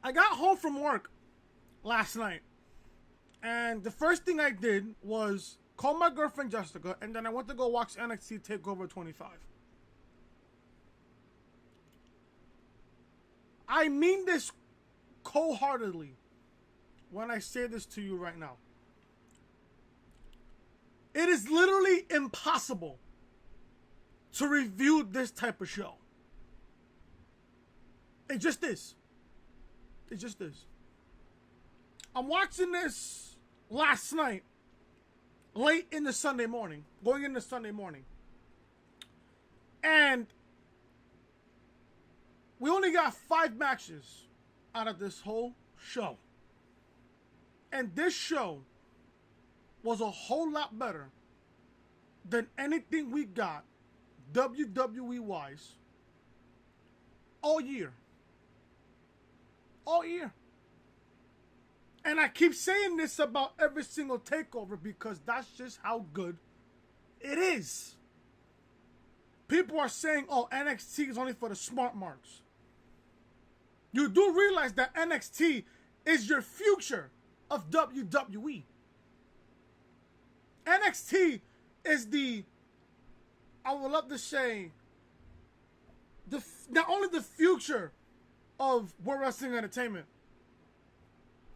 I got home from work last night, and the first thing I did was call my girlfriend Jessica, and then I went to go watch NXT TakeOver 25. I mean this cold-heartedly when I say this to you right now. It is literally impossible to review this type of show. It just is. It just is. I'm watching this last night, late in the Sunday morning, going into Sunday morning. And we only got 5 matches out of this whole show. And this show was a whole lot better than anything we got WWE-wise all year. All year. And I keep saying this about every single takeover because that's just how good it is. People are saying, oh, NXT is only for the smart marks. You do realize that NXT is your future of WWE. NXT is I would love to say, not only the future of World Wrestling Entertainment,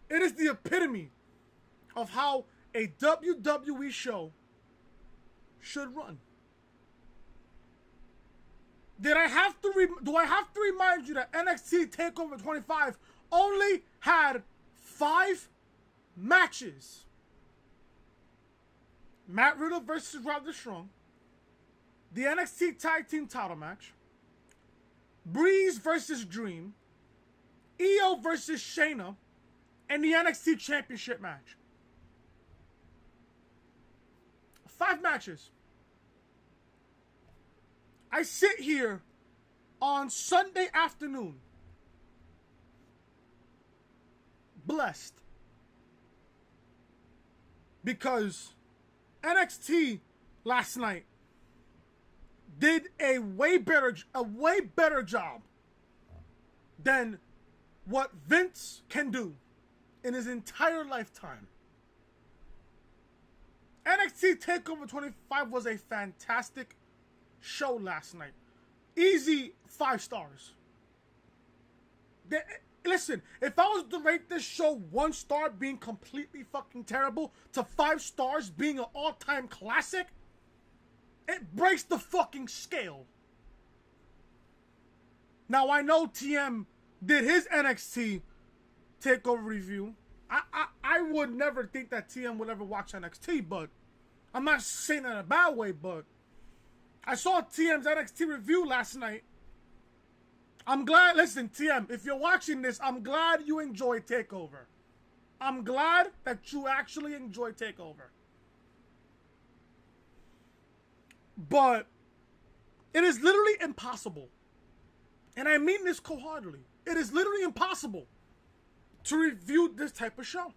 it is the epitome of how a WWE show should run. Do I have to remind you that NXT TakeOver 25 only had 5 matches? Matt Riddle versus Roderick Strong, the NXT Tag Team title match, Breeze versus Dream, Io versus Shayna, and the NXT Championship match. 5 matches. I sit here on Sunday afternoon, blessed, because NXT last night did a way better job than what Vince can do in his entire lifetime. NXT TakeOver 25 was a fantastic show last night. Easy 5 stars. Listen, if I was to rate this show 1 star being completely fucking terrible to 5 stars being an all-time classic, it breaks the fucking scale. Now I know TM did his NXT TakeOver review. I would never think that TM would ever watch NXT, but I'm not saying that in a bad way, but I saw TM's NXT review last night. I'm glad, listen, TM, if you're watching this, I'm glad you enjoyed TakeOver. I'm glad that you actually enjoyed TakeOver. But it is literally impossible, and I mean this cold-heartedly, it is literally impossible to review this type of show.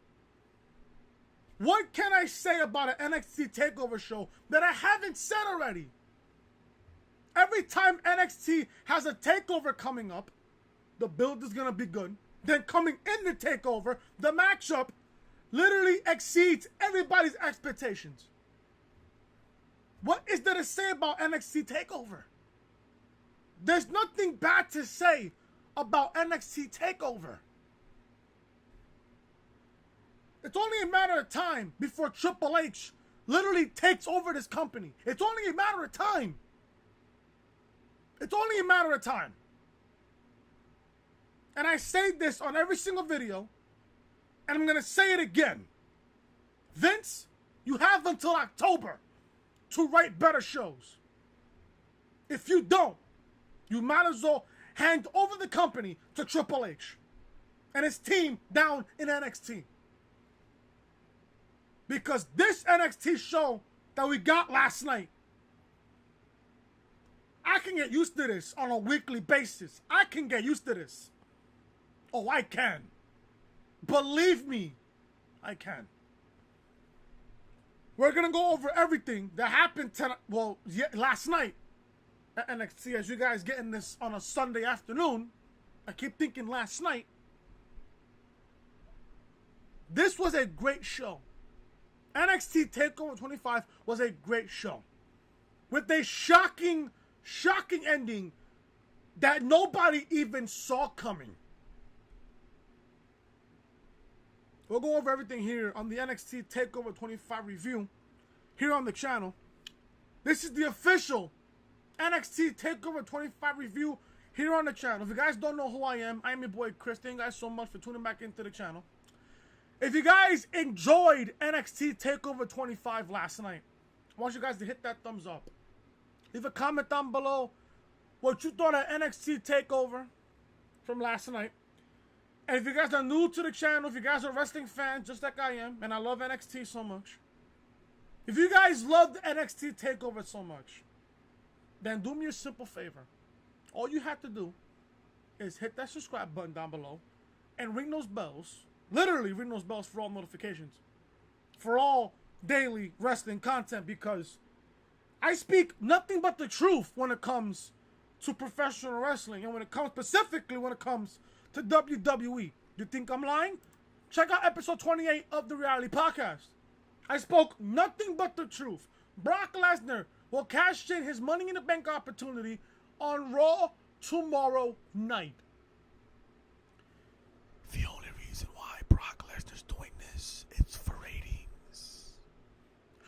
What can I say about an NXT TakeOver show that I haven't said already? Every time NXT has a takeover coming up, the build is going to be good. Then coming in the takeover, the matchup literally exceeds everybody's expectations. What is there to say about NXT TakeOver? There's nothing bad to say about NXT TakeOver. It's only a matter of time before Triple H literally takes over this company. It's only a matter of time. It's only a matter of time. And I say this on every single video, and I'm going to say it again. Vince, you have until October to write better shows. If you don't, you might as well hand over the company to Triple H and his team down in NXT. Because this NXT show that we got last night, I can get used to this on a weekly basis. I can get used to this. Oh, I can. Believe me, I can. We're going to go over everything that happened last night at NXT. As you guys getting this on a Sunday afternoon, I keep thinking last night. This was a great show. NXT TakeOver 25 was a great show. With a shocking ending that nobody even saw coming. We'll go over everything here on the NXT TakeOver 25 review here on the channel. This is the official NXT TakeOver 25 review here on the channel. If you guys don't know who I am your boy Chris. Thank you guys so much for tuning back into the channel. If you guys enjoyed NXT TakeOver 25 last night, I want you guys to hit that thumbs up. Leave a comment down below what you thought of NXT TakeOver from last night. And if you guys are new to the channel, if you guys are wrestling fans just like I am, and I love NXT so much, if you guys loved NXT TakeOver so much, then do me a simple favor. All you have to do is hit that subscribe button down below and ring those bells. Literally ring those bells for all notifications. For all daily wrestling content, because I speak nothing but the truth when it comes to professional wrestling, and when it comes to WWE. You think I'm lying? Check out episode 28 of the Reality Podcast. I spoke nothing but the truth. Brock Lesnar will cash in his Money in the Bank opportunity on Raw tomorrow night. The only reason why Brock Lesnar's doing this is for ratings.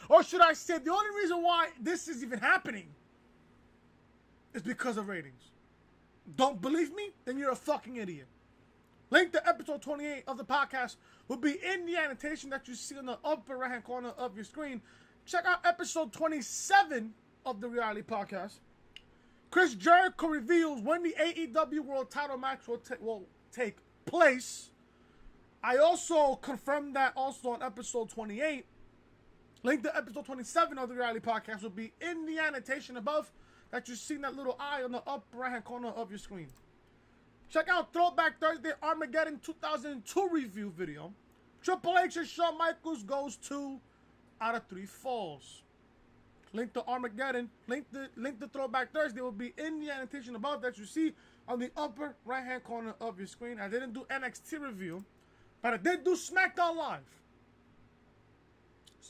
Or should I say, the only reason why this is even happening is because of ratings. Don't believe me? Then you're a fucking idiot. Link to episode 28 of the podcast will be in the annotation that you see in the upper right hand corner of your screen. Check out episode 27 of the Reality Podcast. Chris Jericho reveals when the AEW World Title match will take place. I also confirmed that also on episode 28. Link to episode 27 of the Reality Podcast will be in the annotation above that you see in that little eye on the upper right hand corner of your screen. Check out Throwback Thursday Armageddon 2002 review video. Triple H and Shawn Michaels goes 2 out of 3 falls. Link to Armageddon, link to Throwback Thursday will be in the annotation above that you see on the upper right hand corner of your screen. I didn't do NXT review, but I did do SmackDown Live.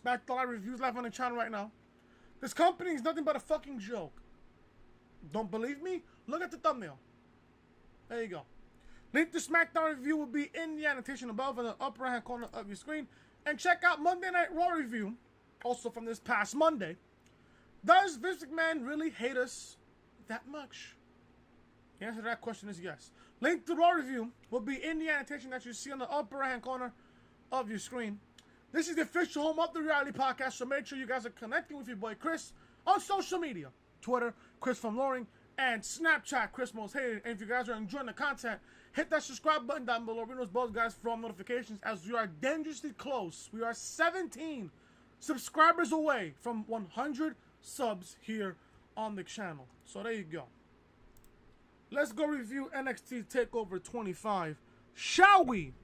SmackDown Live reviews live on the channel right now. This company is nothing but a fucking joke. Don't believe me? Look at the thumbnail. There you go. Link to SmackDown review will be in the annotation above in the upper right hand corner of your screen. And check out Monday Night Raw review, also from this past Monday. Does Vince McMahon really hate us that much? The answer to that question is yes. Link to Raw review will be in the annotation that you see on the upper right hand corner of your screen. This is the official home of the Reality Podcast, so make sure you guys are connecting with your boy Chris on social media. Twitter, Chris from Loring, and Snapchat, Chris Most Hated. And if you guys are enjoying the content, hit that subscribe button down below. Ring those bells, guys, for all notifications, as we are dangerously close. We are 17 subscribers away from 100 subs here on the channel. So there you go. Let's go review NXT TakeOver 25, shall we?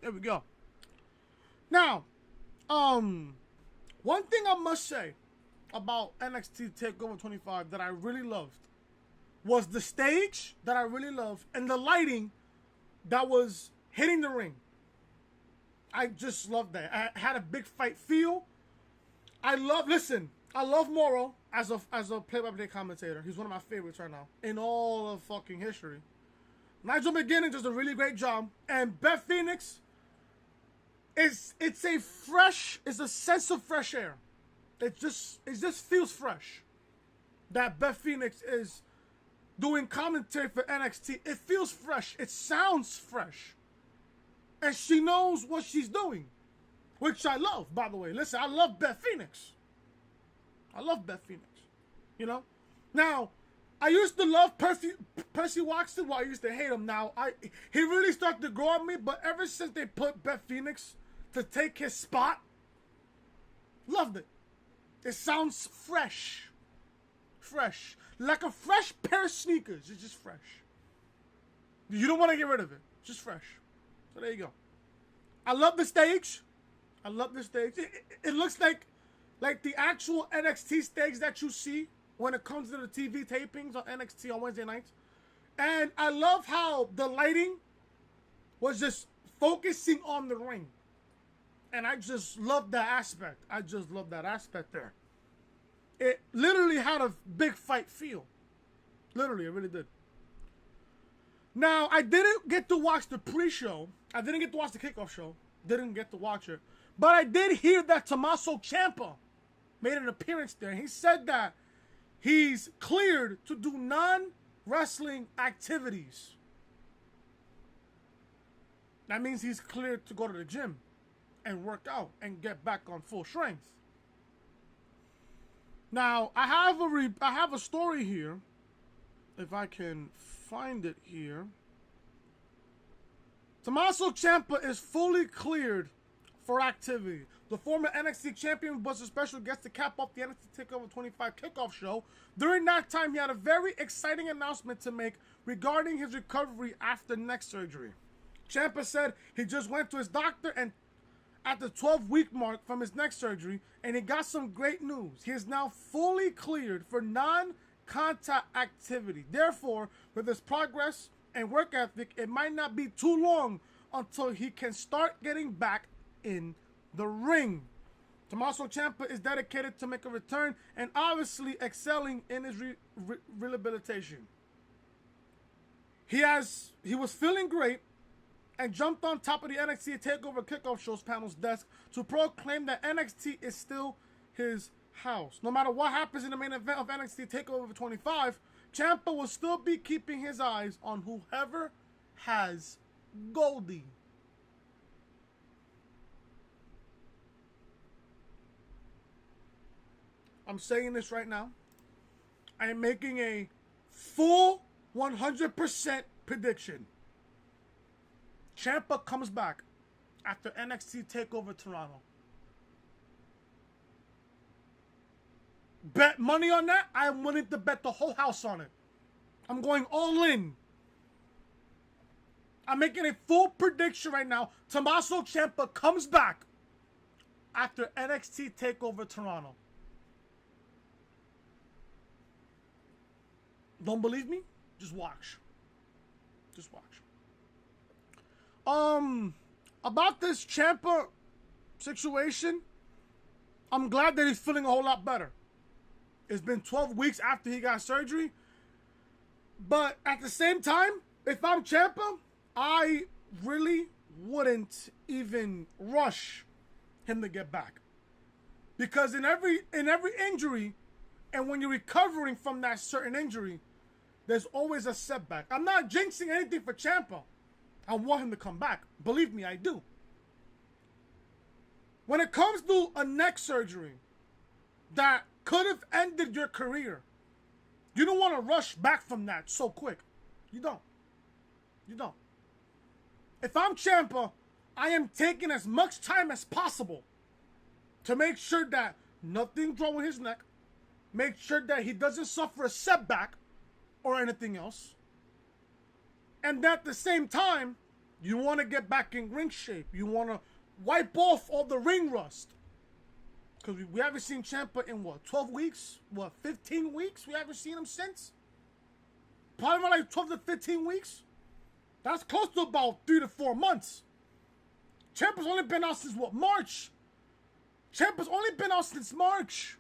There we go. Now, one thing I must say about NXT TakeOver 25 that I really loved was the stage that I really loved and the lighting that was hitting the ring. I just loved that. I had a big fight feel. I love Morrow as a play-by-play commentator. He's one of my favorites right now in all of fucking history. Nigel McGuinness does a really great job, and Beth Phoenix it's a sense of fresh air. It just feels fresh that Beth Phoenix is doing commentary for NXT. It feels fresh. It sounds fresh. And she knows what she's doing, which I love, by the way. Listen, I love Beth Phoenix. I love Beth Phoenix. You know? Now, I used to love Percy Watson, while I used to hate him. Now, he really started to grow on me, but ever since they put Beth Phoenix to take his spot, loved it. It sounds fresh. Fresh. Like a fresh pair of sneakers. It's just fresh. You don't want to get rid of it. It's just fresh. So there you go. I love the stage. It looks like the actual NXT stage that you see when it comes to the TV tapings on NXT on Wednesday nights. And I love how the lighting was just focusing on the ring. And I just love that aspect. I just love that aspect there. It literally had a big fight feel. Literally, it really did. Now, I didn't get to watch the pre-show. I didn't get to watch the kickoff show. Didn't get to watch it. But I did hear that Tommaso Ciampa made an appearance there. He said that he's cleared to do non-wrestling activities. That means he's cleared to go to the gym and work out and get back on full strength. Now, I have a story here. If I can find it here. Tommaso Ciampa is fully cleared for activity. The former NXT champion was a special guest to cap off the NXT TakeOver 25 kickoff show. During that time, he had a very exciting announcement to make regarding his recovery after neck surgery. Ciampa said he just went to his doctor and at the 12-week mark from his neck surgery, and he got some great news. He is now fully cleared for non-contact activity. Therefore, with his progress and work ethic, it might not be too long until he can start getting back in the ring. Tommaso Ciampa is dedicated to make a return and obviously excelling in his rehabilitation. He was feeling great and jumped on top of the NXT TakeOver Kickoff Show's panel's desk to proclaim that NXT is still his house. No matter what happens in the main event of NXT TakeOver 25, Ciampa will still be keeping his eyes on whoever has Goldie. I'm saying this right now. I am making a full 100% prediction. Ciampa comes back after NXT TakeOver Toronto. Bet money on that? I'm willing to bet the whole house on it. I'm going all in. I'm making a full prediction right now. Tommaso Ciampa comes back after NXT TakeOver Toronto. Don't believe me? Just watch. Just watch. About this Ciampa situation, I'm glad that he's feeling a whole lot better. It's been 12 weeks after he got surgery. But at the same time, if I'm Ciampa, I really wouldn't even rush him to get back. Because in every injury, and when you're recovering from that certain injury, there's always a setback. I'm not jinxing anything for Ciampa. I want him to come back. Believe me, I do. When it comes to a neck surgery that could have ended your career, you don't want to rush back from that so quick. You don't. You don't. If I'm Ciampa, I am taking as much time as possible to make sure that nothing's wrong with his neck, make sure that he doesn't suffer a setback or anything else. And at the same time, you want to get back in ring shape. You want to wipe off all the ring rust. Because we haven't seen Ciampa in, 12 weeks? 15 weeks? We haven't seen him since? Probably like 12 to 15 weeks? That's close to about 3 to 4 months. Ciampa's only been out since, March? Ciampa's only been out since March.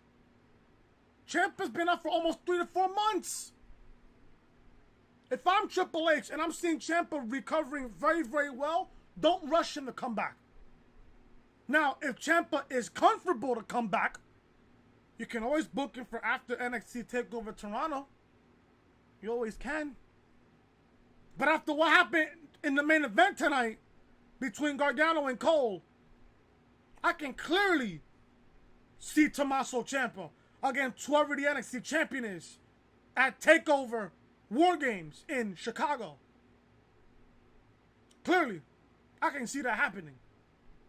Ciampa's been out for almost 3 to 4 months. If I'm Triple H and I'm seeing Ciampa recovering very, very well, don't rush him to come back. Now, if Ciampa is comfortable to come back, you can always book him for after NXT TakeOver Toronto. You always can. But after what happened in the main event tonight between Gargano and Cole, I can clearly see Tommaso Ciampa against whoever the NXT champion is at TakeOver War Games in Chicago. Clearly, I can see that happening.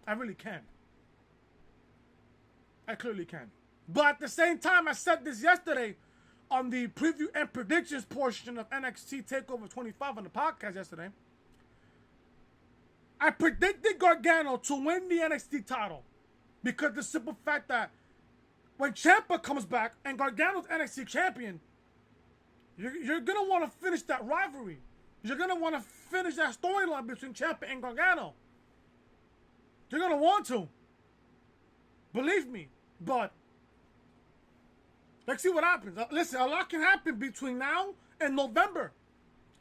I really can. I clearly can. But at the same time, I said this yesterday on the preview and predictions portion of NXT TakeOver 25 on the podcast yesterday. I predicted Gargano to win the NXT title because the simple fact that when Ciampa comes back and Gargano's NXT champion, you're going to want to finish that rivalry. You're going to want to finish that storyline between Ciampa and Gargano. You're going to want to. Believe me. But let's see what happens. Listen, a lot can happen between now and November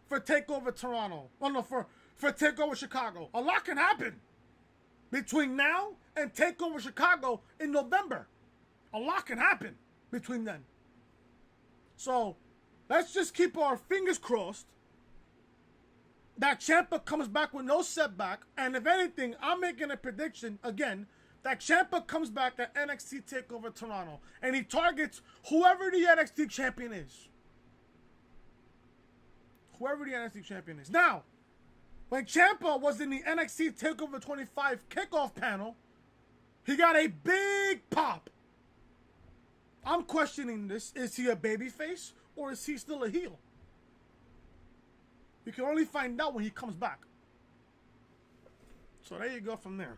for TakeOver Toronto. Oh, no, for TakeOver Chicago. A lot can happen between now and TakeOver Chicago in November. A lot can happen between then. So, let's just keep our fingers crossed that Ciampa comes back with no setback. And if anything, I'm making a prediction, again, that Ciampa comes back at NXT TakeOver Toronto. And he targets whoever the NXT champion is. Whoever the NXT champion is. Now, when Ciampa was in the NXT TakeOver 25 kickoff panel, he got a big pop. I'm questioning this. Is he a babyface or is he still a heel? You can only find out when he comes back. So there you go from there.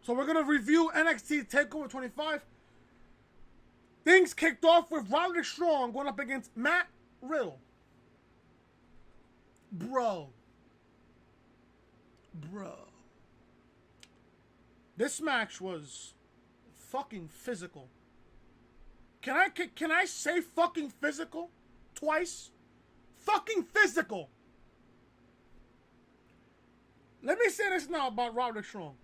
So we're going to review NXT TakeOver 25. Things kicked off with Roderick Strong going up against Matt Riddle. Bro. This match was fucking physical. Can I say fucking physical twice? Fucking physical. Let me say this now about Roderick Strong.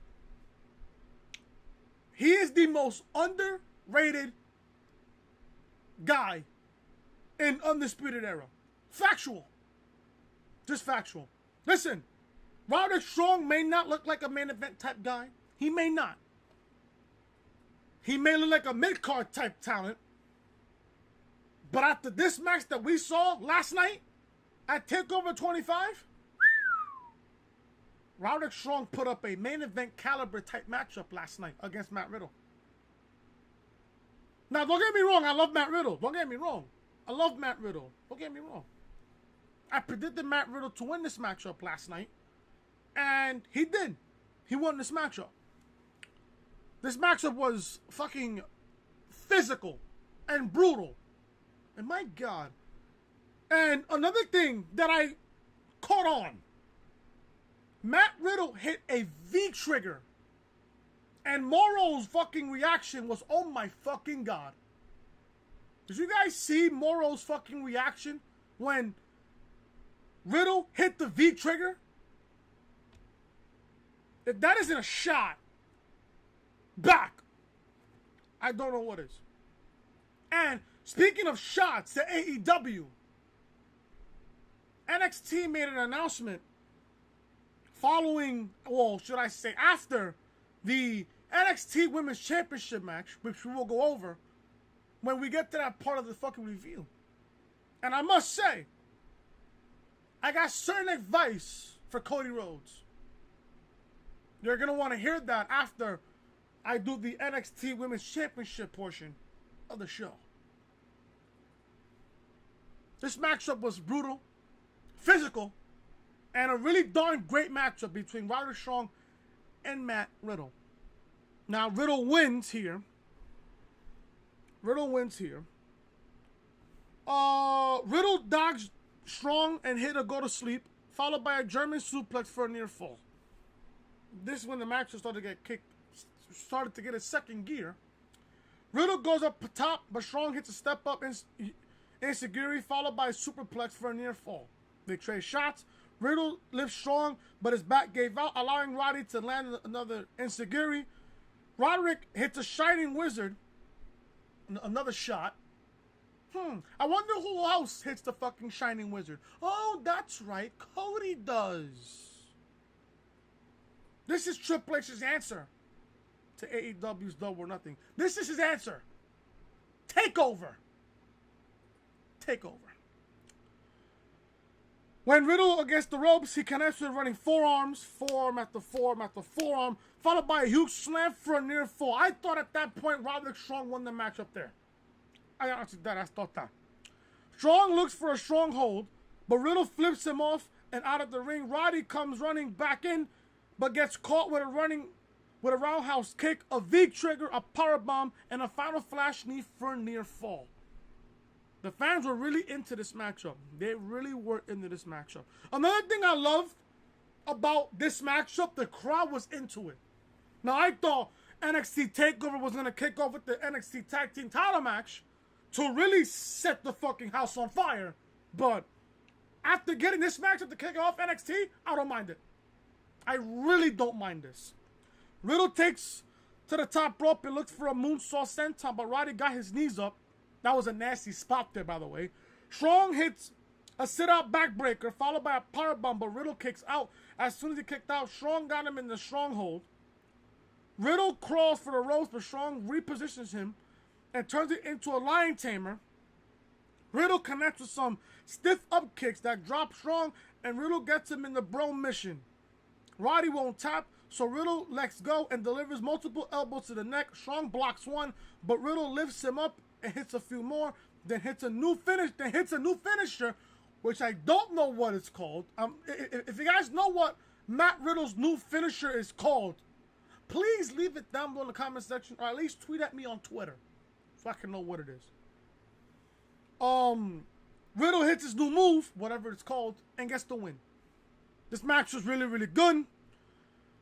He is the most underrated guy in Undisputed Era. Factual. Just factual. Listen, Roderick Strong may not look like a main event type guy. He may not. He may look like a mid-card type talent. But after this match that we saw last night at TakeOver 25, Roderick Strong put up a main event caliber type matchup last night against Matt Riddle. Now, don't get me wrong. I love Matt Riddle. Don't get me wrong. I love Matt Riddle. Don't get me wrong. I predicted Matt Riddle to win this matchup last night. And he did. He won this matchup. This matchup was fucking physical and brutal. And my God. And another thing that I caught on. Matt Riddle hit a V-trigger. And Morrow's fucking reaction was, oh my fucking God. Did you guys see Morrow's fucking reaction when Riddle hit the V-trigger? If that isn't a shot back, I don't know what is. And speaking of shots to AEW, NXT made an announcement following, well, should I say after the NXT Women's Championship match, which we will go over when we get to that part of the fucking review. And I must say, I got certain advice for Cody Rhodes. You're going to want to hear that after I do the NXT Women's Championship portion of the show. This matchup was brutal, physical, and a really darn great matchup between Roderick Strong and Matt Riddle. Now, Riddle wins here. Riddle dodged Strong and hit a go to sleep, followed by a German suplex for a near fall. This is when the match started to get a second gear. Riddle goes up top, but Strong hits a step up enziguri, followed by a superplex for a near fall. They trade shots. Riddle lifts Strong, but his back gave out, allowing Roddy to land another enziguri. Roderick hits a Shining Wizard, another shot. I wonder who else hits the fucking Shining Wizard. Oh, that's right, Cody does. This is Triple H's answer to AEW's Double or Nothing. This is his answer. TakeOver. When Riddle against the ropes, he connects with running forearms, forearm after forearm after forearm, followed by a huge slam for a near fall. I thought at that point Roderick Strong won the match up there. I thought that. Strong looks for a stronghold, but Riddle flips him off and out of the ring. Roddy comes running back in, but gets caught with a roundhouse kick, a V trigger, a powerbomb, and a final flash knee for a near fall. The fans were really into this matchup. They really were into this matchup. Another thing I loved about this matchup, the crowd was into it. Now, I thought NXT TakeOver was going to kick off with the NXT Tag Team title match to really set the fucking house on fire. But after getting this matchup to kick off NXT, I don't mind it. I really don't mind this. Riddle takes to the top rope and looks for a moonsault senton, but Roddy got his knees up. That was a nasty spot there, by the way. Strong hits a sit-out backbreaker, followed by a powerbomb, but Riddle kicks out. As soon as he kicked out, Strong got him in the stronghold. Riddle crawls for the ropes, but Strong repositions him and turns it into a lion tamer. Riddle connects with some stiff up kicks that drop Strong, and Riddle gets him in the bro mission. Roddy won't tap, so Riddle lets go and delivers multiple elbows to the neck. Strong blocks one, but Riddle lifts him up and hits a few more, then hits a new finisher, which I don't know what it's called. If you guys know what Matt Riddle's new finisher is called, please leave it down below in the comment section, or at least tweet at me on Twitter so I can know what it is. Riddle hits his new move, whatever it's called, and gets the win. This match was really, really good.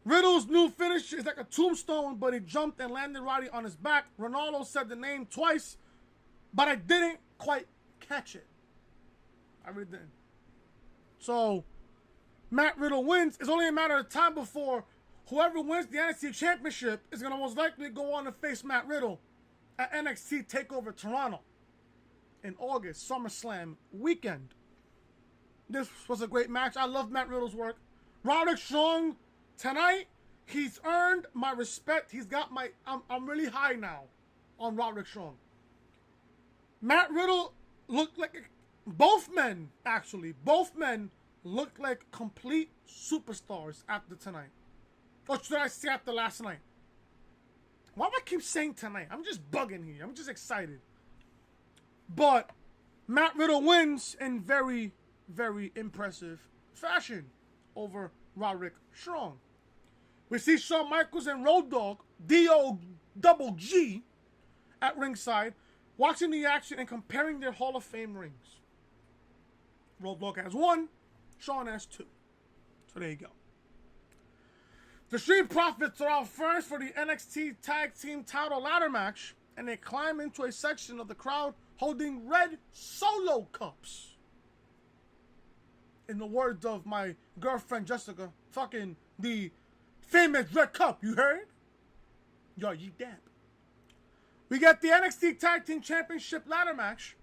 Riddle's new finish is like a tombstone, but he jumped and landed Roddy on his back. Ronaldo said the name twice, but I didn't quite catch it. I really didn't. So, Matt Riddle wins. It's only a matter of time before whoever wins the NXT Championship is going to most likely go on to face Matt Riddle at NXT TakeOver Toronto in August, SummerSlam weekend. This was a great match. I love Matt Riddle's work. Roderick Strong, tonight, he's earned my respect. He's got my... I'm really high now on Roderick Strong. Matt Riddle looked like... Both men looked like complete superstars after tonight. Or should I say after last night? Why do I keep saying tonight? I'm just bugging here. I'm just excited. But Matt Riddle wins in very, very impressive fashion over Roderick Strong. We see Shawn Michaels and Road Dogg, D-O-double-G, at ringside, watching the action and comparing their Hall of Fame rings. Road Dogg has 1, Shawn has 2. So there you go. The Street Profits are out first for the NXT Tag Team title ladder match, and they climb into a section of the crowd holding red solo cups. In the words of my girlfriend Jessica, fucking the famous red cup, you heard? Yo, you damn. We get the NXT Tag Team Championship ladder match.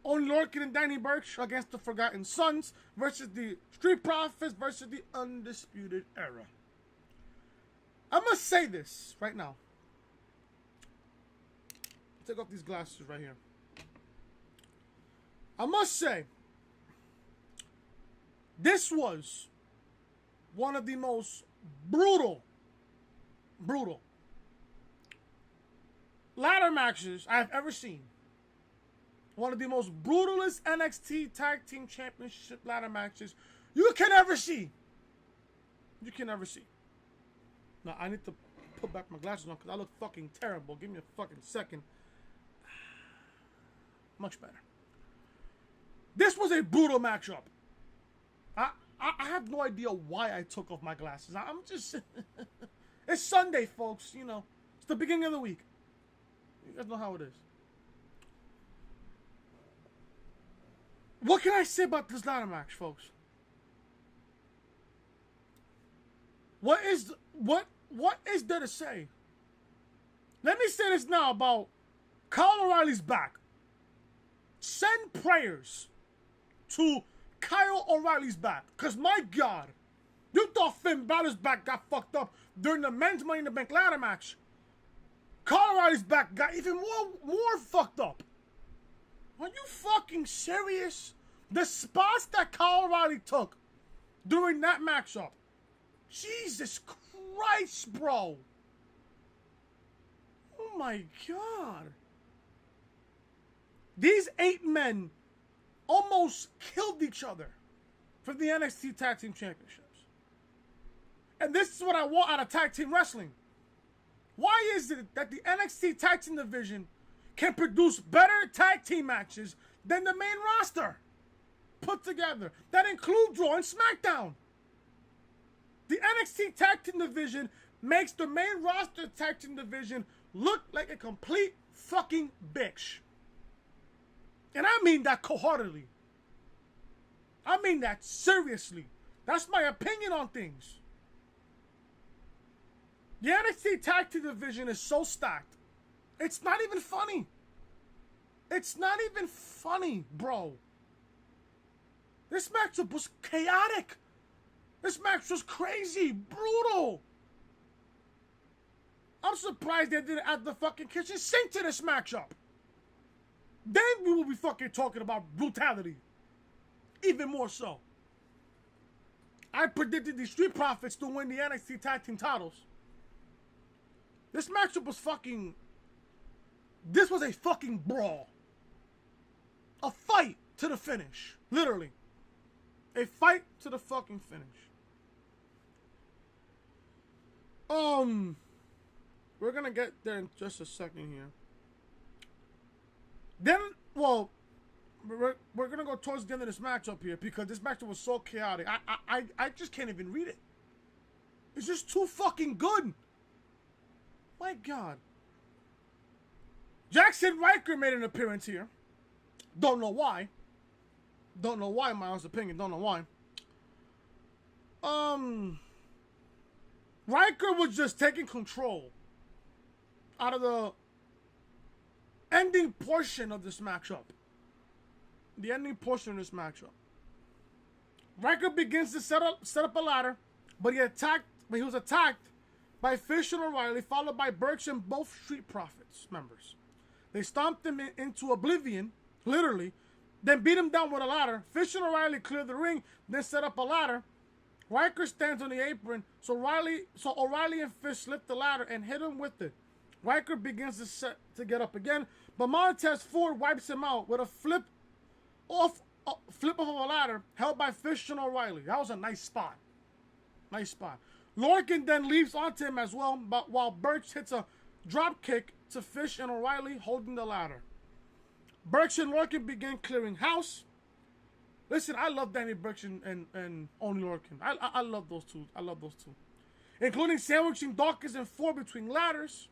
Only Lorcan and Danny Burch against the Forgotten Sons versus the Street Profits versus the Undisputed Era. I must say this right now. Take off these glasses right here. I must say, this was one of the most brutal ladder matches I've ever seen. One of the most brutalest NXT Tag Team Championship ladder matches you can ever see. You can ever see. Now, I need to put back my glasses on because I look fucking terrible. Give me a fucking second. Much better. This was a brutal matchup. I have no idea why I took off my glasses. I'm just... It's Sunday, folks. You know, it's the beginning of the week. You guys know how it is. What can I say about this ladder match, folks? What is there to say? Let me say this now about Kyle O'Reilly's back. Send prayers to Kyle O'Reilly's back. Because my God, you thought Finn Balor's back got fucked up during the men's Money in the Bank ladder match. Kyle O'Reilly's back got even more fucked up. Are you fucking serious? The spots that Kyle O'Reilly took during that matchup. Jesus Christ, bro. Oh my God. These 8 men almost killed each other for the NXT Tag Team Championships. And this is what I want out of tag team wrestling. Why is it that the NXT Tag Team division can produce better tag team matches than the main roster put together. That includes Raw and SmackDown. The NXT Tag Team division makes the main roster Tag Team division look like a complete fucking bitch. And I mean that cold-heartedly. I mean that seriously. That's my opinion on things. The NXT Tag Team division is so stacked. It's not even funny. It's not even funny, bro. This matchup was chaotic. This match was crazy, brutal. I'm surprised they didn't add the fucking kitchen sink to this matchup. Then we will be fucking talking about brutality. Even more so. I predicted the Street Profits to win the NXT Tag Team titles. This matchup was fucking... This was a fucking brawl. A fight to the finish. Literally. A fight to the fucking finish. We're gonna get there in just a second here. Then, well, we're gonna go towards the end of this matchup here because this matchup was so chaotic. I just can't even read it. It's just too fucking good. My God. Jackson Riker made an appearance here. Don't know why. Don't know why, in my honest opinion. Don't know why. Riker was just taking control out of the ending portion of this matchup. The ending portion of this matchup. Riker begins to set up a ladder, but he was attacked by Fish and O'Reilly, followed by Burks and both Street Profits members. They stomped him into oblivion, literally, then beat him down with a ladder. Fish and O'Reilly cleared the ring, then set up a ladder. Riker stands on the apron, so O'Reilly and Fish lift the ladder and hit him with it. Riker begins to get up again, but Montez Ford wipes him out with a flip off of a ladder held by Fish and O'Reilly. That was a nice spot. Nice spot. Lorcan then leaps onto him as well, but while Birch hits a drop kick to Fish and O'Reilly holding the ladder. Birch and Lorcan begin clearing house. Listen, I love Danny Birch and Oney Lorcan. I love those two. I love those two. Including sandwiching Dawkins and Ford between ladders.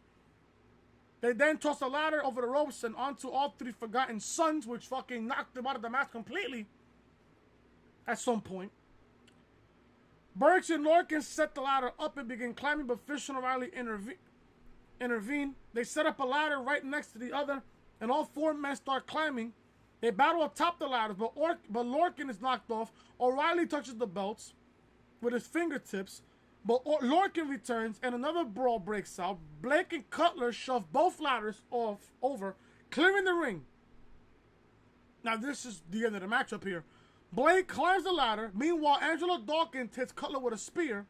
They then toss a ladder over the ropes and onto all three Forgotten Sons, which fucking knocked them out of the match completely at some point. Birch and Lorcan set the ladder up and begin climbing, but Fish and O'Reilly intervene. They set up a ladder right next to the other, and all four men start climbing. They battle atop the ladders, but Lorcan is knocked off. O'Reilly touches the belts with his fingertips, but Lorcan returns, and another brawl breaks out. Blake and Cutler shove both ladders over, clearing the ring. Now, this is the end of the matchup here. Blake climbs the ladder. Meanwhile, Angelo Dawkins hits Cutler with a spear.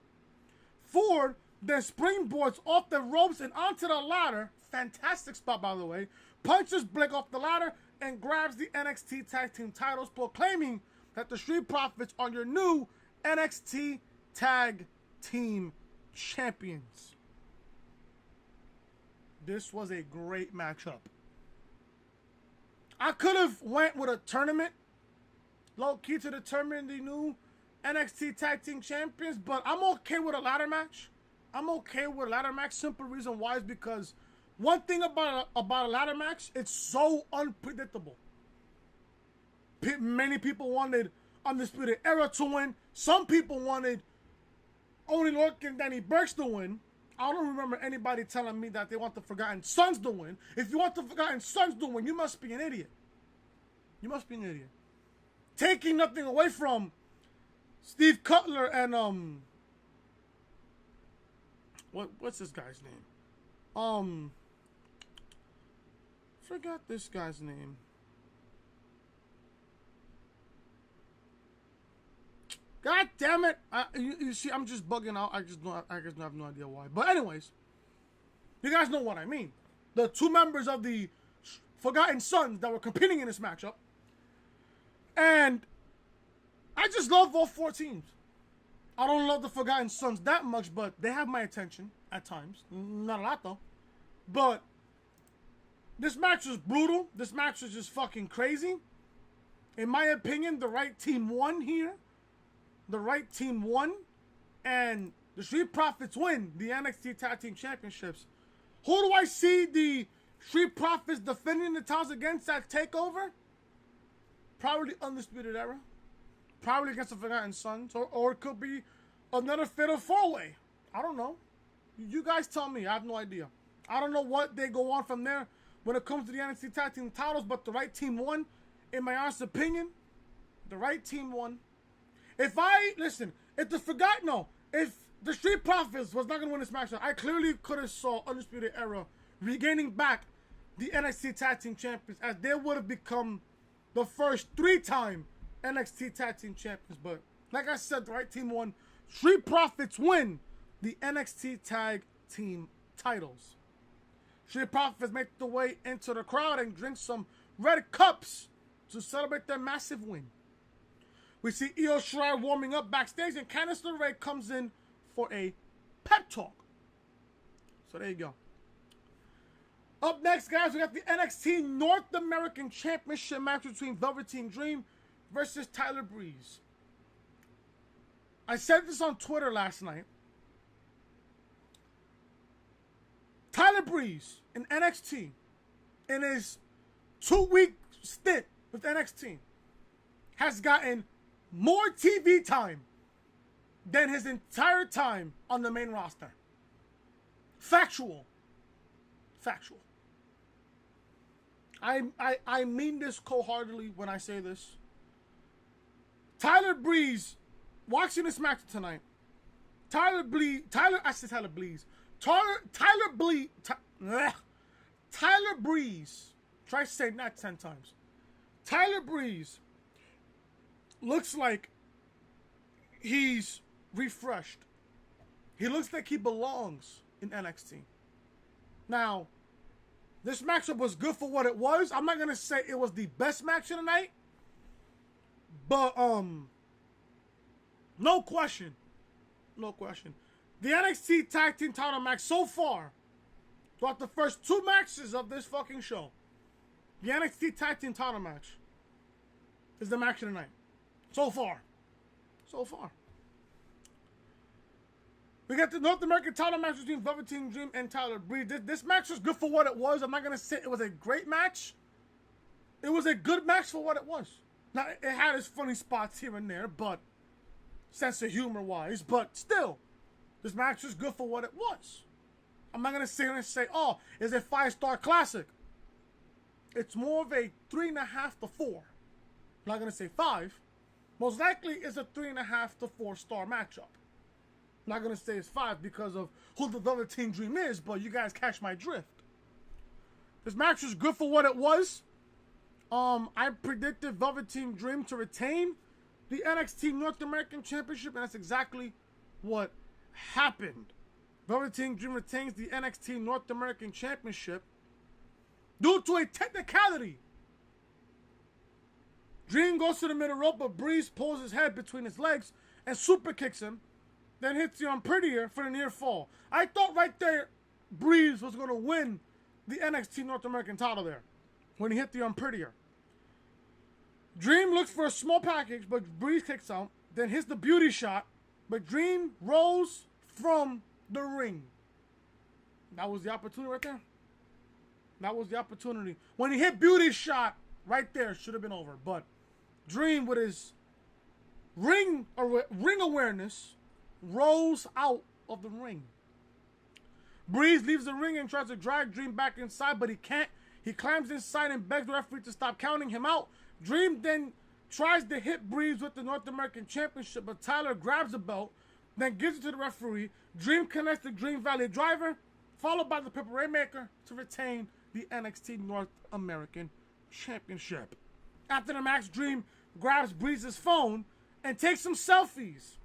Ford then springboards off the ropes and onto the ladder. Fantastic spot, by the way. Punches Blake off the ladder and grabs the NXT Tag Team titles, proclaiming that the Street Profits are your new NXT Tag Team Champions. This was a great matchup. I could have went with a tournament, low-key, to determine the new NXT Tag Team Champions, but I'm okay with a ladder match. I'm okay with a ladder match. Simple reason why is because one thing about a ladder match, it's so unpredictable. Many people wanted Undisputed Era to win. Some people wanted Oney Lorcan and Danny Burch to win. I don't remember anybody telling me that they want the Forgotten Sons to win. If you want the Forgotten Sons to win, you must be an idiot. You must be an idiot. Taking nothing away from Steve Cutler and what's this guy's name? Forgot this guy's name. God damn it! You see, I'm just bugging out. I just have no idea why. But anyways, you guys know what I mean. The two members of the Forgotten Sons that were competing in this matchup, and I just love all four teams. I don't love the Forgotten Sons that much, but they have my attention at times. Not a lot though. But this match was brutal. This match was just fucking crazy. In my opinion, the right team won here. The right team won. And the Street Profits win the NXT Tag Team Championships. Who do I see the Street Profits defending the titles against at TakeOver? Probably Undisputed Era. Probably against the Forgotten Sons. Or it could be another Fatal 4-Way. I don't know. You guys tell me. I have no idea. I don't know what they go on from there when it comes to the NXT Tag Team titles, but the right team won. In my honest opinion, the right team won. If the Street Profits was not going to win this match, I clearly could have saw Undisputed Era regaining back the NXT Tag Team Champions, as they would have become the first 3-time NXT Tag Team Champions. But like I said, the right team won. Street Profits win the NXT Tag Team titles. Street Profits make the way into the crowd and drink some red cups to celebrate their massive win. We see Io Shirai warming up backstage, and Candice LeRae comes in for a pep talk. So there you go. Up next, guys, we got the NXT North American Championship match between Velveteen Dream versus Tyler Breeze. I said this on Twitter last night. Tyler Breeze in NXT, in his 2-week stint with NXT, has gotten more TV time than his entire time on the main roster. Factual. I mean this cold-heartedly when I say this. Tyler Breeze, watching this match tonight, Tyler Breeze, try saying that 10 times. Tyler Breeze looks like he's refreshed. He looks like he belongs in NXT. Now, this matchup was good for what it was. I'm not going to say it was the best match of the night. But, no question. The NXT Tag Team title match so far, throughout the first 2 matches of this fucking show, the NXT Tag Team title match is the match of the night. So far. We got the North American title match between Velveteen Dream and Tyler Breeze. This match was good for what it was. I'm not going to say it was a great match. It was a good match for what it was. Now, it had its funny spots here and there, but sense of humor-wise. But still, this match was good for what it was. I'm not going to sit here and say, oh, it's a 5-star classic. It's more of a 3.5 to 4. I'm not going to say 5. Most likely, it's a 3.5 to 4-star matchup. I'm not going to say it's 5 because of who the Velveteen Dream is, but you guys catch my drift. This match was good for what it was. I predicted Velveteen Dream to retain the NXT North American Championship, and that's exactly what happened. Velveteen Dream retains the NXT North American Championship due to a technicality. Dream goes to the middle rope, but Breeze pulls his head between his legs and super kicks him, then hits the Unprettier for the near fall. I thought right there Breeze was going to win the NXT North American title there when he hit the Unprettier. Dream looks for a small package, but Breeze kicks out, then hits the beauty shot, but Dream rolls from the ring. That was the opportunity right there. That was the opportunity. When he hit beauty shot, right there, should have been over. But Dream, with his ring awareness, rolls out of the ring. Breeze leaves the ring and tries to drag Dream back inside, but he can't. He climbs inside and begs the referee to stop counting him out. Dream then tries to hit Breeze with the North American Championship, but Tyler grabs the belt, then gives it to the referee. Dream connects the Dream Valley Driver, followed by the Pepper Rainmaker to retain the NXT North American Championship. After the match, Dream grabs Breeze's phone and takes some selfies.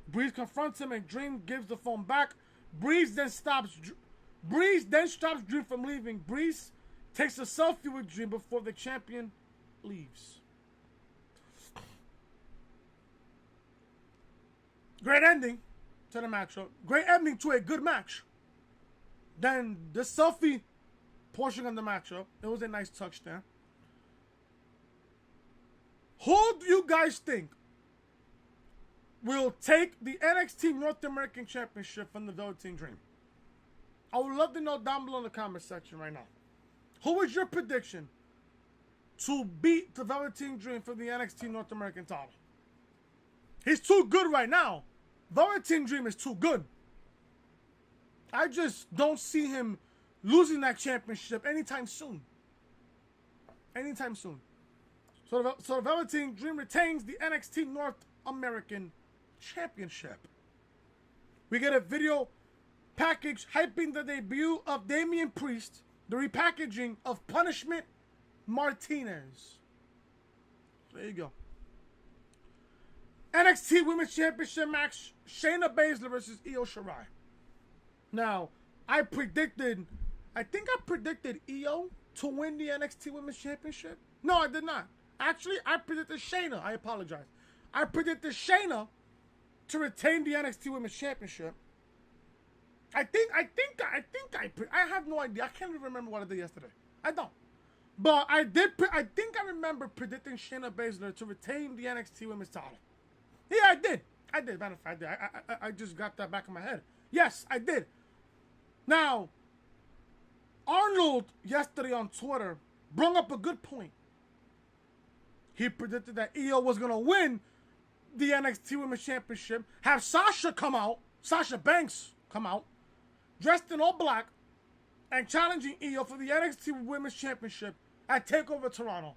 Breeze confronts him and Dream gives the phone back. Breeze then stops Dream from leaving. Breeze takes a selfie with Dream before the champion leaves. Great ending to the matchup. Great ending to a good match. Then the selfie portion of the matchup, it was a nice touch there. Who do you guys think will take the NXT North American Championship from the Velveteen Dream? I would love to know down below in the comment section right now. Who is your prediction to beat the Velveteen Dream for the NXT North American title? He's too good right now. Velveteen Dream is too good. I just don't see him losing that championship anytime soon. Anytime soon. So the Velveteen Dream retains the NXT North American Championship. We get a video package hyping the debut of Damian Priest, the repackaging of Punishment Martinez. There you go. NXT Women's Championship match, Shayna Baszler versus Io Shirai. Now, I think I predicted Io to win the NXT Women's Championship. No, I did not. Actually, I predicted Shayna. I apologize. I predicted Shayna to retain the NXT Women's Championship. I have no idea. I can't even remember what I did yesterday. I don't. But I think I remember predicting Shayna Baszler to retain the NXT Women's title. Yeah, I did. Matter of fact, I just got that back in my head. Yes, I did. Now, Arnold yesterday on Twitter brought up a good point. He predicted that Io was going to win the NXT Women's Championship, have Sasha Banks come out, dressed in all black, and challenging Io for the NXT Women's Championship at TakeOver Toronto.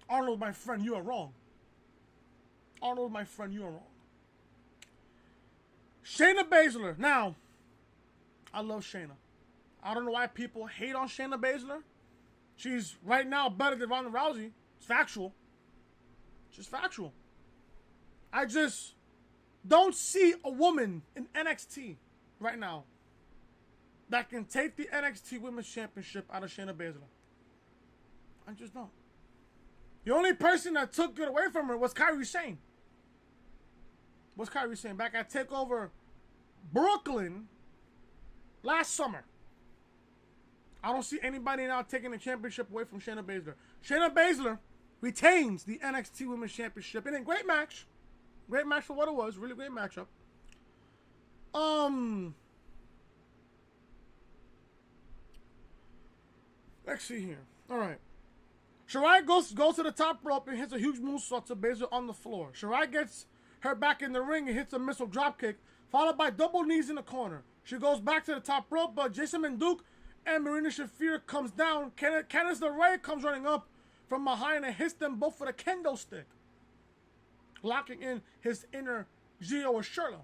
Arnold, my friend, you are wrong. Arnold, my friend, you are wrong. Shayna Baszler. Now, I love Shayna. I don't know why people hate on Shayna Baszler. She's right now better than Ronda Rousey. It's factual. Just factual. I just don't see a woman in NXT right now that can take the NXT Women's Championship out of Shayna Baszler. I just don't. The only person that took it away from her was Kairi Sane. Back at TakeOver Brooklyn last summer. I don't see anybody now taking the championship away from Shayna Baszler. Shayna Baszler retains the NXT Women's Championship in a great match. Great match for what it was. Really great matchup. Let's see here. All right. Shirai goes to the top rope and hits a huge moonsault to Baszler on the floor. Shirai gets her back in the ring and hits a missile dropkick, followed by double knees in the corner. She goes back to the top rope, but Jason Mendouk and Marina Shafir comes down. Candice LeRae comes running up from behind and hits them both with a kendo stick, locking in his inner Gio or Sherlo.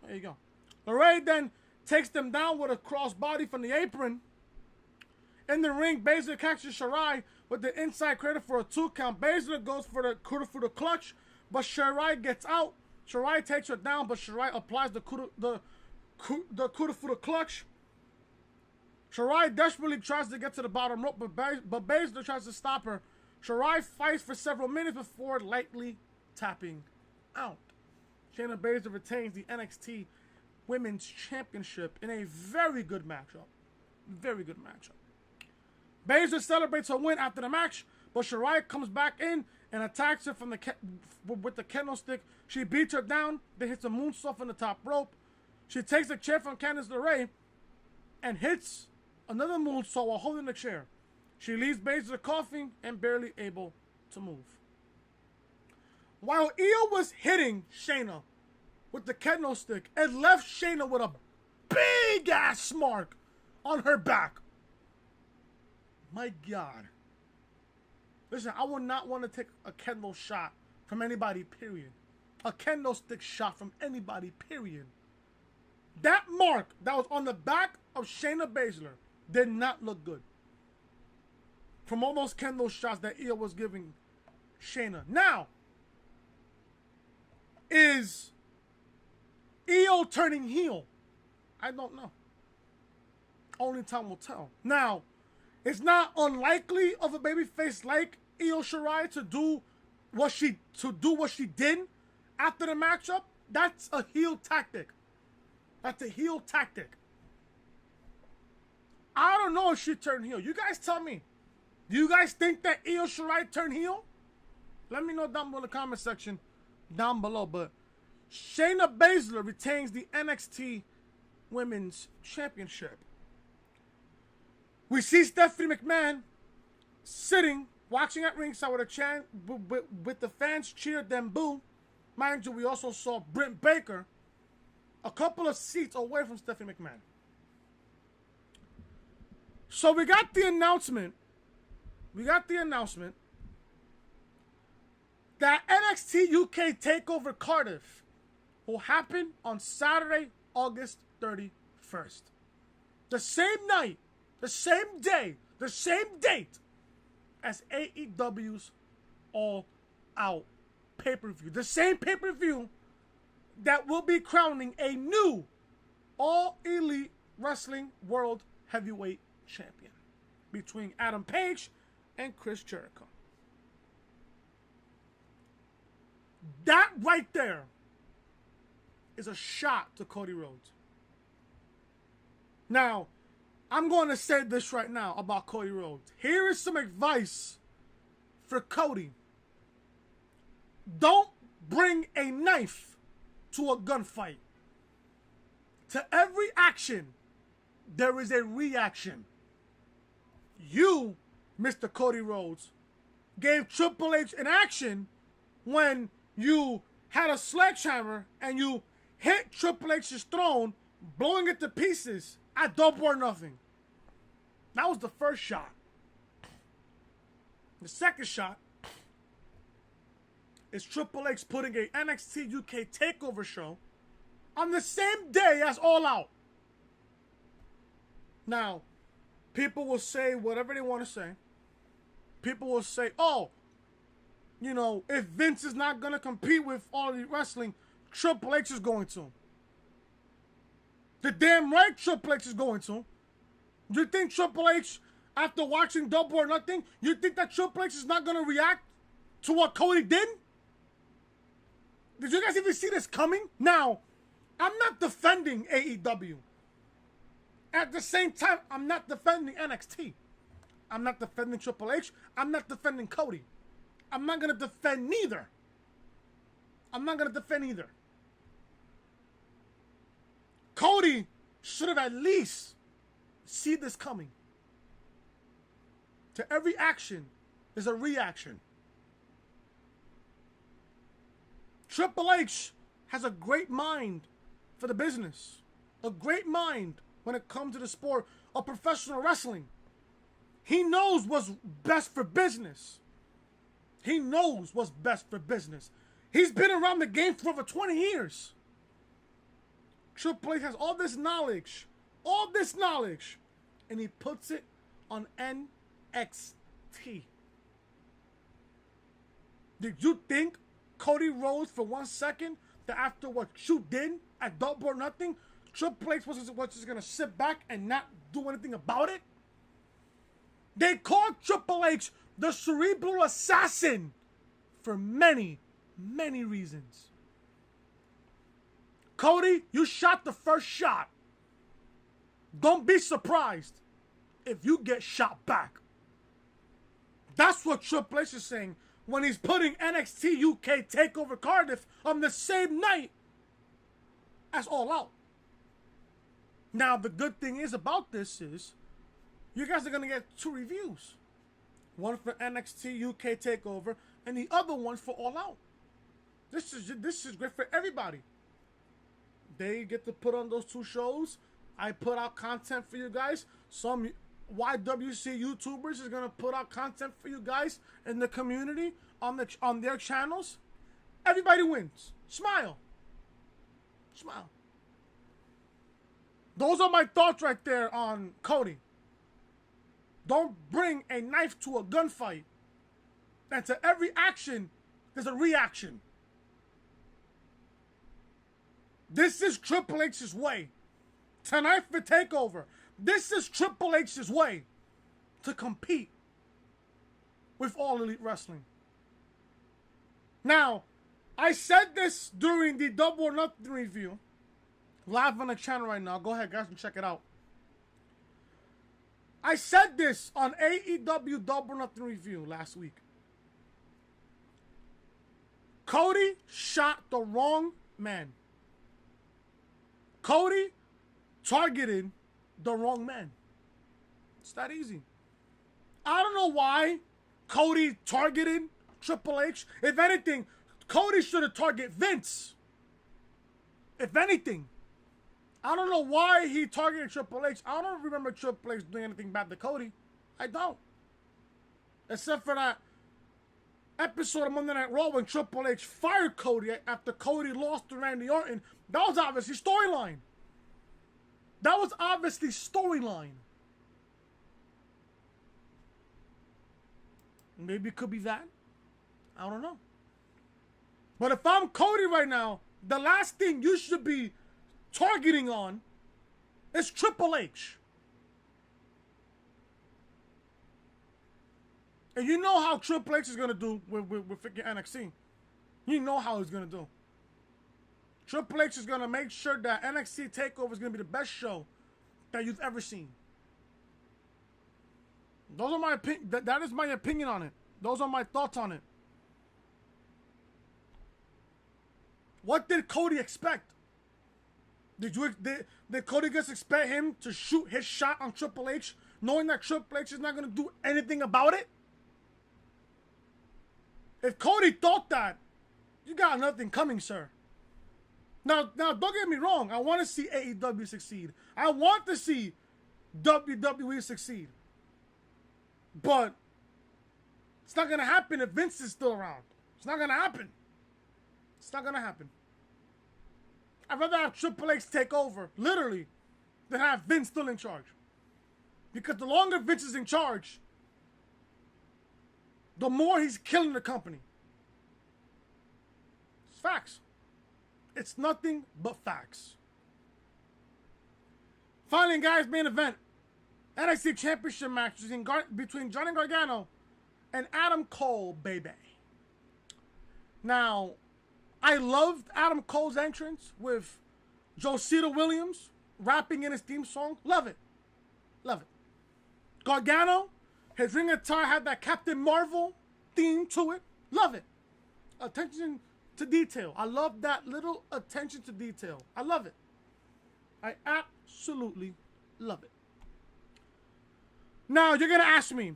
There you go. LeRae then takes them down with a crossbody from the apron. In the ring, Baszler catches Shirai with the inside cradle for a 2 count. Baszler goes for the Kuda clutch, but Shirai gets out. Shirai takes her down, but Shirai applies the Kuda clutch. Shirai desperately tries to get to the bottom rope, but Baszler tries to stop her. Shirai fights for several minutes before lightly tapping out. Shayna Baszler retains the NXT Women's Championship in a very good matchup. Very good matchup. Baszler celebrates her win after the match, but Shirai comes back in and attacks her with the kendo stick. She beats her down, then hits a moonsault from the top rope. She takes a chair from Candice LeRae and hits another moonsault while holding the chair. She leaves Baszler coughing and barely able to move. While Io was hitting Shayna with the kendo stick, it left Shayna with a big ass mark on her back. My God. Listen, I would not want to take a kendo shot from anybody, period. A kendo stick shot from anybody, period. That mark that was on the back of Shayna Baszler did not look good. From all those kendo shots that Io was giving Shayna. Now, is Io turning heel? I don't know. Only time will tell. Now, it's not unlikely of a babyface like Io Shirai to do what she did after the matchup. That's a heel tactic. That's a heel tactic. I don't know if she turned heel. You guys tell me. Do you guys think that Io Shirai turned heel? Let me know down below in the comment section down below. But Shayna Baszler retains the NXT Women's Championship. We see Stephanie McMahon sitting, watching at ringside with a chant, with the fans cheer, then boo. Mind you, we also saw Britt Baker a couple of seats away from Stephanie McMahon. So we got the announcement. That NXT UK TakeOver Cardiff will happen on Saturday, August 31st. The same night, the same day, the same date as AEW's All Out pay-per-view. The same pay-per-view that will be crowning a new All Elite Wrestling World Heavyweight Champion between Adam Page and Chris Jericho. That right there is a shot to Cody Rhodes. Now, I'm going to say this right now about Cody Rhodes. Here is some advice for Cody. Don't bring a knife to a gunfight. To every action, there is a reaction. You, Mr. Cody Rhodes, gave Triple H an action when you had a sledgehammer and you hit Triple H's throne, blowing it to pieces at Double or Nothing. That was the first shot. The second shot is Triple H putting a NXT UK TakeOver show on the same day as All Out. Now, people will say whatever they want to say. People will say, oh, you know, if Vince is not going to compete with All Elite Wrestling, Triple H is going to. The damn right Triple H is going to. You think Triple H, after watching Double or Nothing, you think that Triple H is not going to react to what Cody did? Did you guys even see this coming? Now, I'm not defending AEW. At the same time, I'm not defending NXT. I'm not defending Triple H. I'm not defending Cody. I'm not going to defend neither. Cody should have at least seen this coming. To every action, there's a reaction. Triple H has a great mind for the business. A great mind when it comes to the sport of professional wrestling. He knows what's best for business. He knows what's best for business. He's been around the game for over 20 years. Triple H has all this knowledge, and he puts it on NXT. Did you think Cody Rhodes for 1 second that after what you did at Double or Nothing, Triple H was just going to sit back and not do anything about it? They called Triple H the cerebral assassin for many, many reasons. Cody, you shot the first shot. Don't be surprised if you get shot back. That's what Triple H is saying when he's putting NXT UK TakeOver Cardiff on the same night as All Out. Now, the good thing is about this is you guys are going to get 2 reviews. One for NXT UK TakeOver and the other one for All Out. This is great for everybody. They get to put on those 2 shows. I put out content for you guys. Some YWC YouTubers is going to put out content for you guys in the community on their channels. Everybody wins. Smile. Smile. Those are my thoughts right there on Cody. Don't bring a knife to a gunfight. And to every action, there's a reaction. This is Triple H's way. Tonight for TakeOver. This is Triple H's way to compete with All Elite Wrestling. Now, I said this during the Double or Nothing review. Live on the channel right now. Go ahead, guys, and check it out. I said this on AEW Double Nothing Review last week. Cody shot the wrong man. Cody targeted the wrong man. It's that easy. I don't know why Cody targeted Triple H. If anything, Cody should have targeted Vince. If anything. I don't know why he targeted Triple H. I don't remember Triple H doing anything bad to Cody. I don't. Except for that episode of Monday Night Raw when Triple H fired Cody after Cody lost to Randy Orton. That was obviously storyline. That was obviously storyline. Maybe it could be that. I don't know. But if I'm Cody right now, the last thing you should be targeting on is Triple H. And you know how Triple H is going to do with freaking NXT. You know how he's going to do. Triple H is going to make sure that NXT TakeOver is going to be the best show that you've ever seen. Those are my that is my opinion on it. Those are my thoughts on it. What did Cody expect? Did Cody just expect him to shoot his shot on Triple H, knowing that Triple H is not going to do anything about it? If Cody thought that, you got nothing coming, sir. Now, don't get me wrong. I want to see AEW succeed. I want to see WWE succeed. But it's not going to happen if Vince is still around. It's not going to happen. It's not going to happen. I'd rather have Triple H take over, literally, than have Vince still in charge. Because the longer Vince is in charge, the more he's killing the company. It's facts. It's nothing but facts. Finally, guys, main event. NXT Championship match between Johnny Gargano and Adam Cole, baby. Now, I loved Adam Cole's entrance with Josita Williams rapping in his theme song. Love it. Love it. Gargano, his ring attire had that Captain Marvel theme to it. Love it. Attention to detail. I love that little attention to detail. I love it. I absolutely love it. Now, you're going to ask me,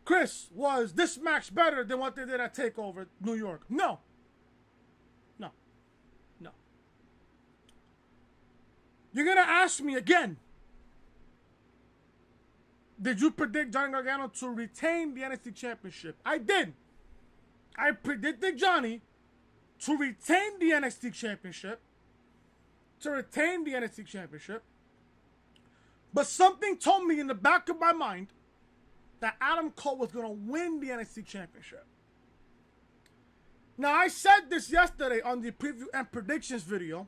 Chris, was this match better than what they did at TakeOver New York? No. No. No. You're going to ask me again, did you predict Johnny Gargano to retain the NXT Championship? I did. I predicted Johnny to retain the NXT Championship. But something told me in the back of my mind that Adam Cole was going to win the NXT Championship. Now, I said this yesterday on the preview and predictions video.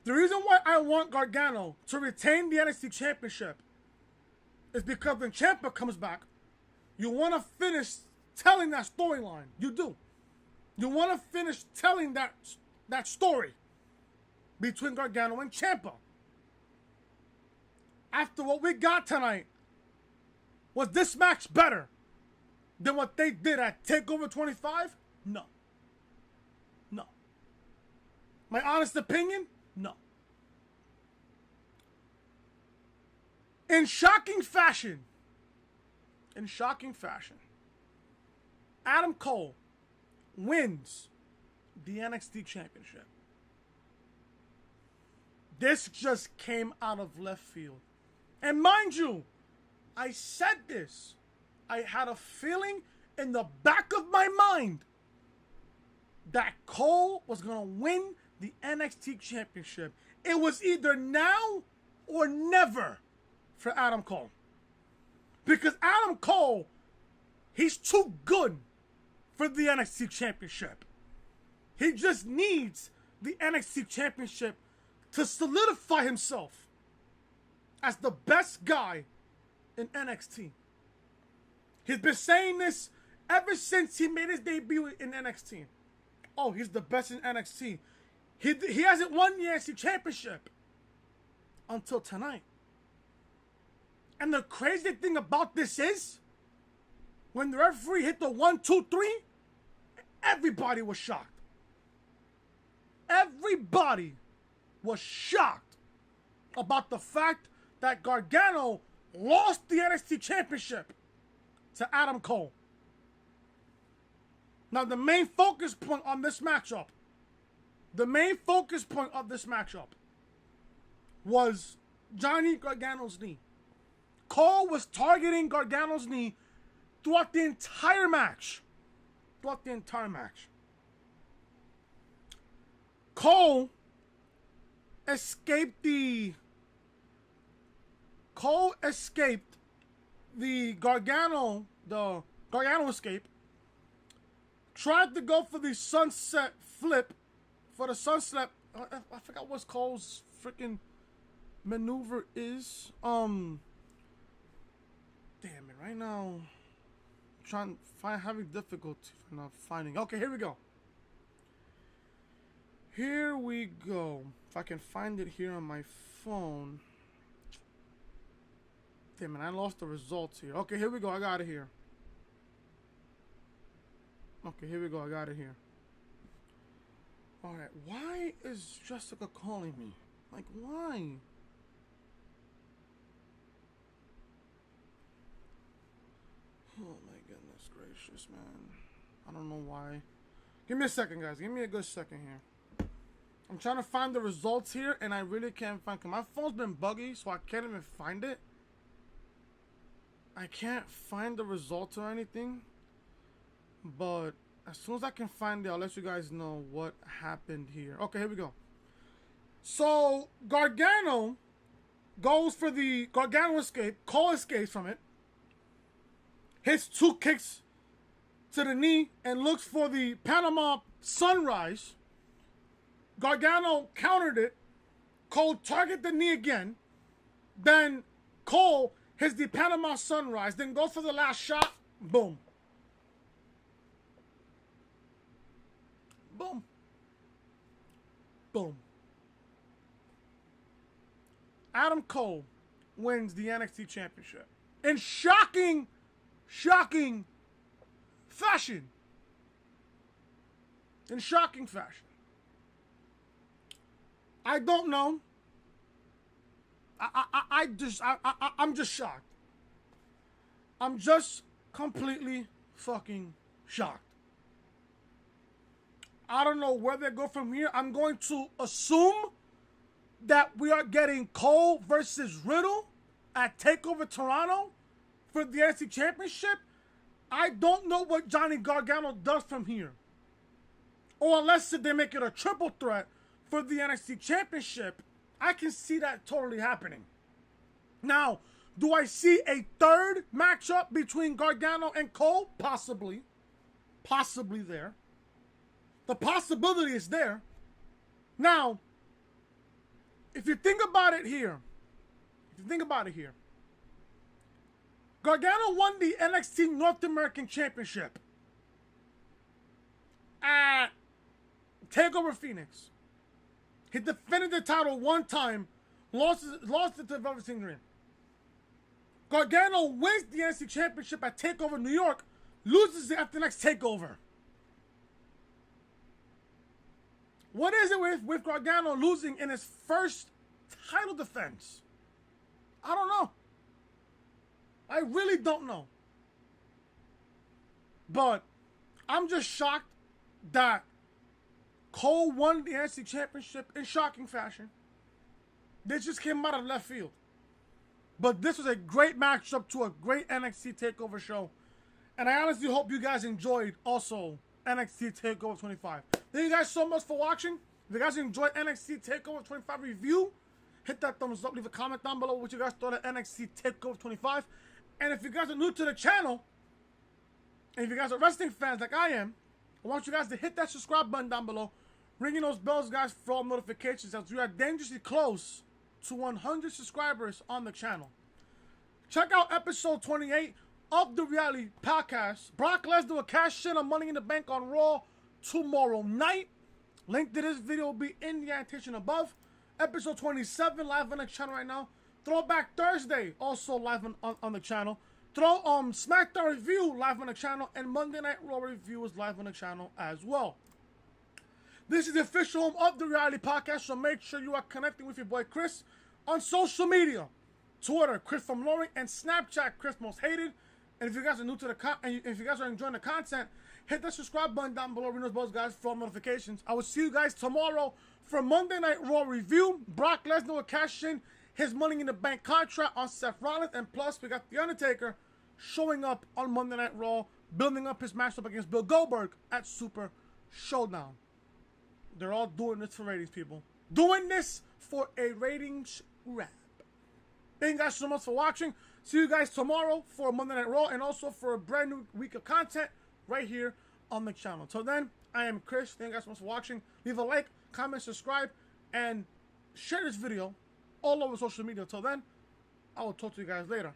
The reason why I want Gargano to retain the NXT Championship is because when Ciampa comes back, you want to finish telling that storyline. You do. You want to finish telling that story between Gargano and Ciampa. After what we got tonight, was this match better than what they did at TakeOver 25? No. No. My honest opinion? No. In shocking fashion, Adam Cole wins the NXT Championship. This just came out of left field. And mind you, I said this. I had a feeling in the back of my mind that Cole was going to win the NXT Championship. It was either now or never for Adam Cole. Because Adam Cole, he's too good for the NXT Championship. He just needs the NXT Championship to solidify himself as the best guy in NXT. He's been saying this ever since he made his debut in NXT. Oh, he's the best in NXT. He hasn't won the NXT Championship until tonight. And the crazy thing about this is, when the referee hit the 1, 2, 3, everybody was shocked. Everybody was shocked about the fact that Gargano lost the NXT Championship to Adam Cole. Now, the main focus point on this matchup, was Johnny Gargano's knee. Cole was targeting Gargano's knee throughout the entire match. Cole escaped the Gargano escape. Tried to go for the sunset flip. I forgot what Cole's freaking maneuver is. Damn it! Right now, having difficulty not finding. Okay, here we go. If I can find it here on my phone. Damn it! I lost the results here. Okay, here we go. I got it here. Alright, why is Jessica calling me? Like, why? Oh my goodness gracious, man. I don't know why. Give me a second, guys. Give me a good second here. I'm trying to find the results here, and I really can't find it. My phone's been buggy, so I can't even find it. I can't find the results or anything. But as soon as I can find it, I'll let you guys know what happened here. Okay, here we go. So, Gargano goes for the Gargano escape. Cole escapes from it. Hits 2 kicks to the knee and looks for the Panama Sunrise. Gargano countered it. Cole targeted the knee again. Then Cole hits the Panama Sunrise. Then goes for the last shot. Boom. Boom. Boom. Adam Cole wins the NXT Championship in shocking fashion. I don't know. I'm just shocked. I'm just completely fucking shocked. I don't know where they go from here. I'm going to assume that we are getting Cole versus Riddle at TakeOver Toronto for the NXT Championship. I don't know what Johnny Gargano does from here. Or unless they make it a triple threat for the NXT Championship, I can see that totally happening. Now, do I see a third matchup between Gargano and Cole? Possibly. Possibly there. The possibility is there. Now, if you think about it here, Gargano won the NXT North American Championship at TakeOver Phoenix. He defended the title one time, lost it to Velveteen Dream. Gargano wins the NXT Championship at TakeOver New York, loses it at the next TakeOver. What is it with Gargano losing in his first title defense? I don't know. I really don't know. But I'm just shocked that Cole won the NXT Championship in shocking fashion. This just came out of left field. But this was a great matchup to a great NXT TakeOver show. And I honestly hope you guys enjoyed also NXT TakeOver 25. Thank you guys so much for watching. If you guys enjoyed NXT TakeOver 25 review, hit that thumbs up. Leave a comment down below what you guys thought of NXT TakeOver 25. And if you guys are new to the channel, and if you guys are wrestling fans like I am, I want you guys to hit that subscribe button down below. Ringing those bells, guys, for all notifications, as we are dangerously close to 100 subscribers on the channel. Check out episode 28 of the Reality Podcast. Brock Lesnar will cash in on Money in the Bank on Raw tomorrow night. Link to this video will be in the annotation above. Episode 27 live on the channel right now. Throwback Thursday also live on the channel. SmackDown review live on the channel, and Monday Night Raw review is live on the channel as well. This is the official home of the Reality Podcast, so make sure you are connecting with your boy Chris on social media. Twitter, Chris from Loring, and Snapchat, Chris Most Hated. And if you guys are new to the if you guys are enjoying the content, hit the subscribe button down below. Ring those bells, guys, for notifications. I will see you guys tomorrow for Monday Night Raw review. Brock Lesnar will cash in his Money in the Bank contract on Seth Rollins, and plus we got The Undertaker showing up on Monday Night Raw, building up his matchup against Bill Goldberg at Super Showdown. They're all doing this for ratings, people. Doing this for a ratings grab. Thank you guys so much for watching. See you guys tomorrow for Monday Night Raw, and also for a brand new week of content right here on the channel. Till then, I am Chris. Thank you guys so much for watching. Leave a like, comment, subscribe, and share this video all over social media. Till then, I will talk to you guys later.